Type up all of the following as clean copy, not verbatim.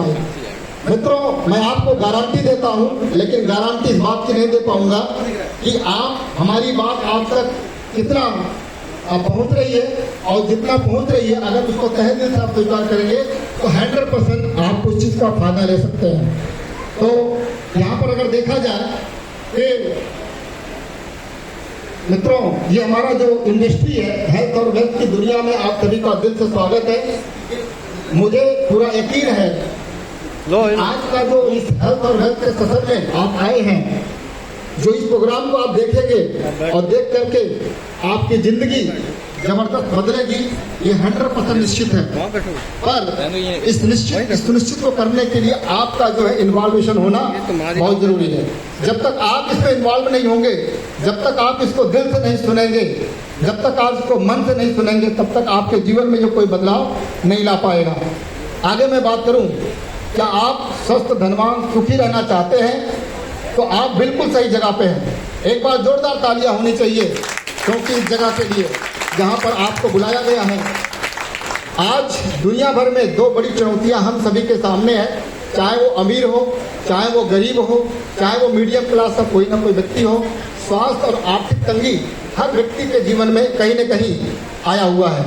पाएगा। मित्रों, मैं आपको गारंटी देता हूं, लेकिन गारंटी इस बात की नहीं दे पाऊंगा कि आप हमारी बात आप तक कितना पहुंच रही है, और जितना पहुंच रही है अगर उसको तहे दिल से आप स्वीकार करेंगे तो 100% आप उस चीज का फायदा ले सकते हैं। तो यहाँ पर अगर देखा जाए कि मित्रों, ये हमारा जो इंडस्ट्री है हेल्थ और वेल्थ की दुनिया में, आप सभी का दिल से स्वागत है। मुझे पूरा यकीन है आज का जो इस हेल्थ और वेल्थ के सत्र में आप आए हैं, जो इस प्रोग्राम को आप देखेंगे और देख करके आपकी जिंदगी जबरदस्त बदलेगी, ये 100% निश्चित है। पर इस सुनिश्चित को करने के लिए आपका जो है इन्वॉल्वेशन होना बहुत जरूरी है। जब तक आप इसमें इन्वॉल्व नहीं होंगे, जब तक आप इसको दिल से नहीं सुनेंगे, जब तक आप इसको मन से नहीं सुनेंगे, तब तक आपके जीवन में जो कोई बदलाव नहीं ला पाएगा। आगे मैं बात करूं, क्या आप स्वस्थ, धनवान, सुखी रहना चाहते हैं तो आप बिल्कुल सही जगह पे हैं। एक बार जोरदार तालियां होनी चाहिए, क्योंकि इस जगह के लिए जहां पर आपको बुलाया गया है। आज दुनिया भर में दो बड़ी चुनौतियां हम सभी के सामने है, चाहे वो अमीर हो, चाहे वो गरीब हो, चाहे वो मीडियम क्लास का कोई ना कोई व्यक्ति हो। स्वास्थ्य और आर्थिक तंगी हर व्यक्ति के जीवन में कहीं न कहीं आया हुआ है।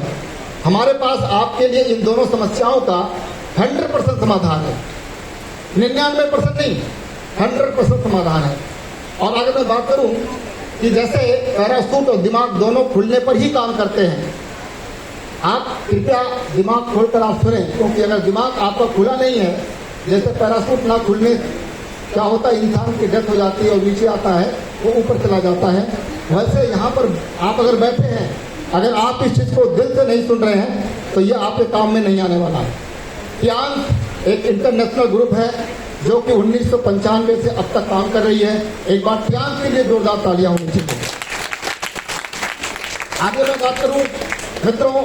हमारे पास आपके लिए इन दोनों समस्याओं का 100% समाधान है, 99% नहीं, 100% समाधान है। और अगर मैं बात करूं कि जैसे पैराशूट और दिमाग दोनों खुलने पर ही काम करते हैं, आप कृपया दिमाग खोलकर आप सुने, क्योंकि अगर दिमाग आपका खुला नहीं है, जैसे पैराशूट ना खुलने क्या होता है, इंसान की डेथ हो जाती है और नीचे आता है, वो ऊपर चला जाता है। वैसे यहाँ पर आप अगर बैठे हैं, अगर आप इस चीज़ को दिल से नहीं सुन रहे हैं तो ये आपके काम में नहीं आने वाला है। टियांग एक इंटरनेशनल ग्रुप है जो कि 1995 से अब तक काम कर रही है। एक बार टियांग के लिए जोरदार तालियां होनी चाहिए। आगे मैं बात करूं मित्रों,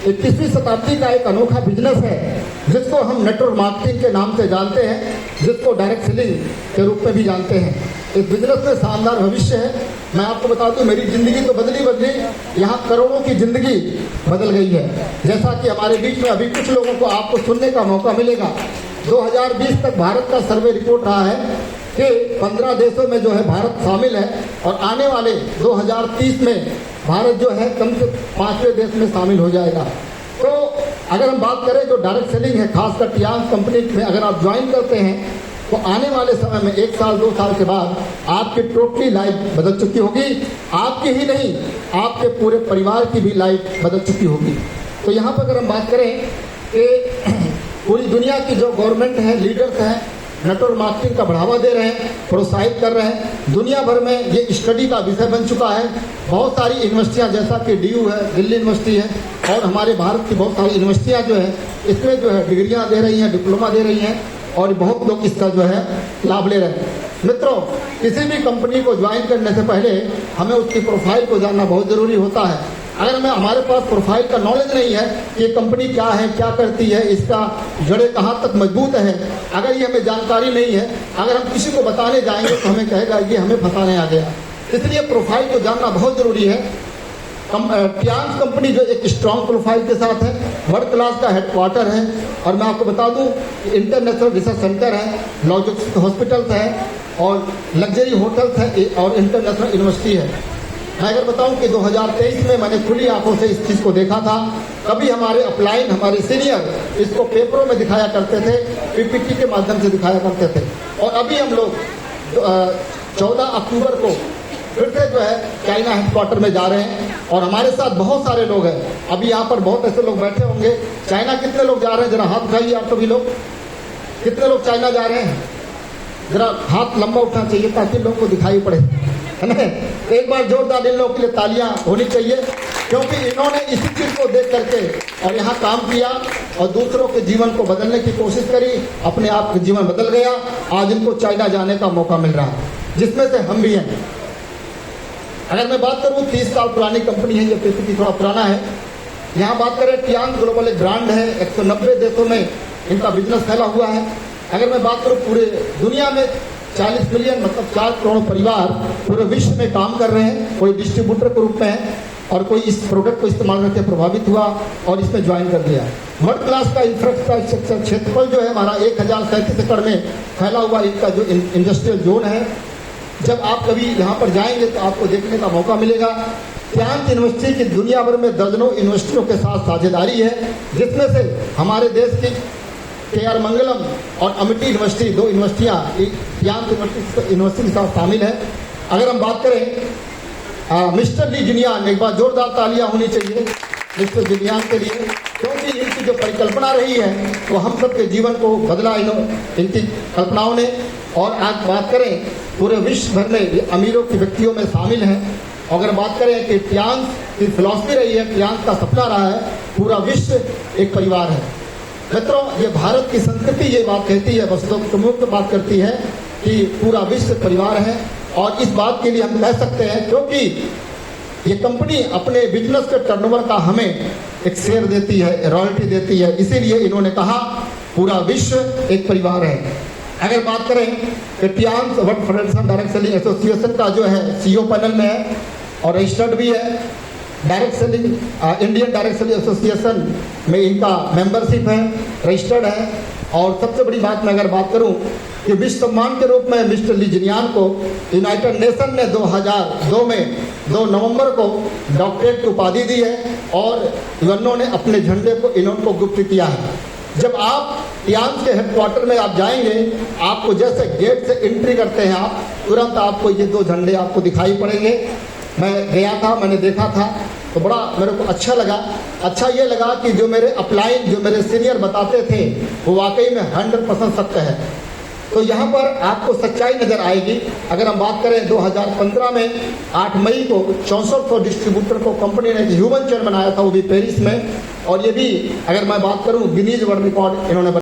21वीं शताब्दी का एक अनोखा बिजनेस है जिसको हम नेटवर्क मार्केटिंग के नाम से जानते हैं, जिसको डायरेक्ट सेलिंग के रूप में भी जानते हैं। इस बिजनेस में शानदार भविष्य है। मैं आपको बता दूं, मेरी जिंदगी तो बदली, यहाँ करोड़ों की जिंदगी बदल गई है। जैसा कि हमारे बीच में अभी कुछ लोगों को आपको सुनने का मौका मिलेगा। 2020 तक भारत का सर्वे रिपोर्ट रहा है कि 15 देशों में जो है भारत शामिल है, और आने वाले 2030 में भारत जो है कम से 5वें देश में शामिल हो जाएगा। तो अगर हम बात करें जो डायरेक्ट सेलिंग है, खासकर टियांग कंपनी में अगर आप ज्वाइन करते हैं तो आने वाले समय में 1 साल 2 साल के बाद आपकी टोटली लाइफ बदल चुकी होगी। आपकी ही नहीं, आपके पूरे परिवार की भी लाइफ बदल चुकी होगी। तो यहाँ पर अगर हम बात करें कि पूरी दुनिया की जो गवर्नमेंट है, लीडर्स हैं, नेटवर्क मार्केटिंग का बढ़ावा दे रहे हैं, प्रोत्साहित कर रहे हैं। दुनिया भर में ये स्टडी का विषय बन चुका है। बहुत सारी यूनिवर्सिटियां जैसा कि DU है, दिल्ली यूनिवर्सिटी है, और हमारे भारत की बहुत सारी यूनिवर्सिटियां जो है इसमें जो है डिग्रियां दे रही हैं, डिप्लोमा दे रही हैं, और बहुत लोग इसका जो है लाभ ले रहे हैं। मित्रों, किसी भी कंपनी को ज्वाइन करने से पहले हमें उसकी प्रोफाइल को जानना बहुत ज़रूरी होता है। अगर हमारे पास प्रोफाइल का नॉलेज नहीं है कि ये कंपनी क्या है, क्या करती है, इसका जड़ें कहाँ तक मजबूत है, अगर ये हमें जानकारी नहीं है, अगर हम किसी को बताने जाएंगे तो हमें कहेगा ये हमें फंसाने आ गया। इसलिए प्रोफाइल को जानना बहुत ज़रूरी है। टियांग कंपनी जो एक स्ट्रॉन्ग प्रोफाइल के साथ है, वर्ल्ड क्लास का हेडक्वार्टर है, और मैं आपको बता दूं इंटरनेशनल रिसर्च सेंटर है, लॉजिस्टिक हॉस्पिटल्स है, और लग्जरी होटल्स है, और इंटरनेशनल यूनिवर्सिटी है। मैं अगर बताऊं कि 2023 में मैंने खुली आंखों से इस चीज़ को देखा था। कभी हमारे अपलाइन, हमारे सीनियर इसको पेपरों में दिखाया करते थे, PPT के माध्यम से दिखाया करते थे, और अभी हम लोग 14 अक्टूबर को फिर से जो है चाइना हेडक्वार्टर में जा रहे हैं, और हमारे साथ बहुत सारे लोग हैं। अभी यहाँ पर बहुत ऐसे लोग बैठे होंगे। चाइना कितने लोग जा रहे हैं, जरा हाथ उठाइए आप सभी लोग। कितने लोग चाइना जा रहे हैं? जरा हाथ लंबा उठना चाहिए ताकि लोगों को दिखाई पड़े, है ना। एक बार जोरदार इन लोगों के लिए तालियां होनी चाहिए, क्योंकि इन्होंने इसी चीज को देख करके और यहाँ काम किया और दूसरों के जीवन को बदलने की कोशिश करी। अपने आप का जीवन बदल गया। आज इनको चाइना जाने का मौका मिल रहा है, जिसमें से हम भी हैं। अगर मैं बात करूं 30 साल पुरानी कंपनी है, ये PPT थोड़ा पुराना है। यहाँ बात करें, टियांग ग्लोबल एक ब्रांड है, 190 देशों में इनका बिजनेस फैला हुआ है। अगर मैं बात करूं पूरे दुनिया में 40 मिलियन मतलब 4 करोड़ परिवार पूरे विश्व में काम कर रहे हैं, कोई डिस्ट्रीब्यूटर के रूप में है। और कोई इस प्रोडक्ट को इस्तेमाल करके प्रभावित हुआ और इसमें ज्वाइन कर लिया। वर्ल्ड क्लास का इंफ्रास्ट्रक्चर क्षेत्रफल जो है हमारा 1037 एकड़ में फैला हुआ इनका जो इंडस्ट्रियल जोन है। जब आप कभी यहाँ पर जाएंगे तो आपको देखने का मौका मिलेगा। प्यांत यूनिवर्सिटी की दुनिया भर में दर्जनों यूनिवर्सिटियों के साथ साझेदारी है, जिसमें से हमारे देश की KR मंगलम और अमिटी यूनिवर्सिटी, 2 यूनिवर्सिटियाँ प्यांत यूनिवर्सिटी के साथ शामिल है। अगर हम बात करें मिस्टर ली जिनियान, एक बार जोरदार तालियां होनी चाहिए मिस्टर जिनियान के लिए, क्योंकि इनकी जो परिकल्पना रही है वो हम सबके जीवन को बदला इनकी कल्पनाओं ने। और आज बात करें पूरे विश्व भर में ये अमीरों के व्यक्तियों में शामिल हैं। अगर बात करें कि प्यांत की फिलॉसफी रही है, प्यांत का सपना रहा है, पूरा विश्व एक परिवार है। मित्रों, ये भारत की संस्कृति ये बात कहती है, वस्तु प्रमुख बात करती है कि पूरा विश्व परिवार है। और इस बात के लिए हम कह सकते हैं क्योंकि ये कंपनी अपने बिजनेस के टर्नओवर का हमें एक शेयर देती है, रॉयल्टी देती है, इसीलिए इन्होंने कहा पूरा विश्व एक परिवार है। अगर बात करें कि प्यांत world federation direct selling association का जो है CEO पैनल में है और रजिस्टर्ड भी है। Direct selling Indian direct selling association में इनका मेंबरशिप है, रजिस्टर्ड है। और सबसे बड़ी बात मैं अगर बात करूं कि विश्व सम्मान के रूप में मिस्टर ली जिनियान को यूनाइटेड नेशन ने 2002 में 2 नवंबर को डॉक्टरेट की उपाधि दी है और यूएनओ ने अपने झंडे को इनको गिफ्ट किया है। जब आप प्यांत के हेडक्वार्टर में आप जाएंगे, आपको जैसे गेट से एंट्री करते हैं आप तुरंत आपको ये 2 झंडे आपको दिखाई पड़ेंगे। मैं गया था, मैंने देखा था तो बड़ा मेरे को अच्छा लगा। अच्छा ये लगा कि जो मेरे अपलाइन, जो मेरे सीनियर बताते थे वो वाकई में 100% सत्य है। तो यहाँ पर आपको सच्चाई नज़र आएगी। अगर हम बात करें 2015 में 8 मई को 6400 डिस्ट्रीब्यूटर को कंपनी ने ह्यूमन चेन बनाया था, वो भी पेरिस में। और ये भी अगर मैं बात करूँ गिनीज वर्ल्ड रिकॉर्ड इन्होंने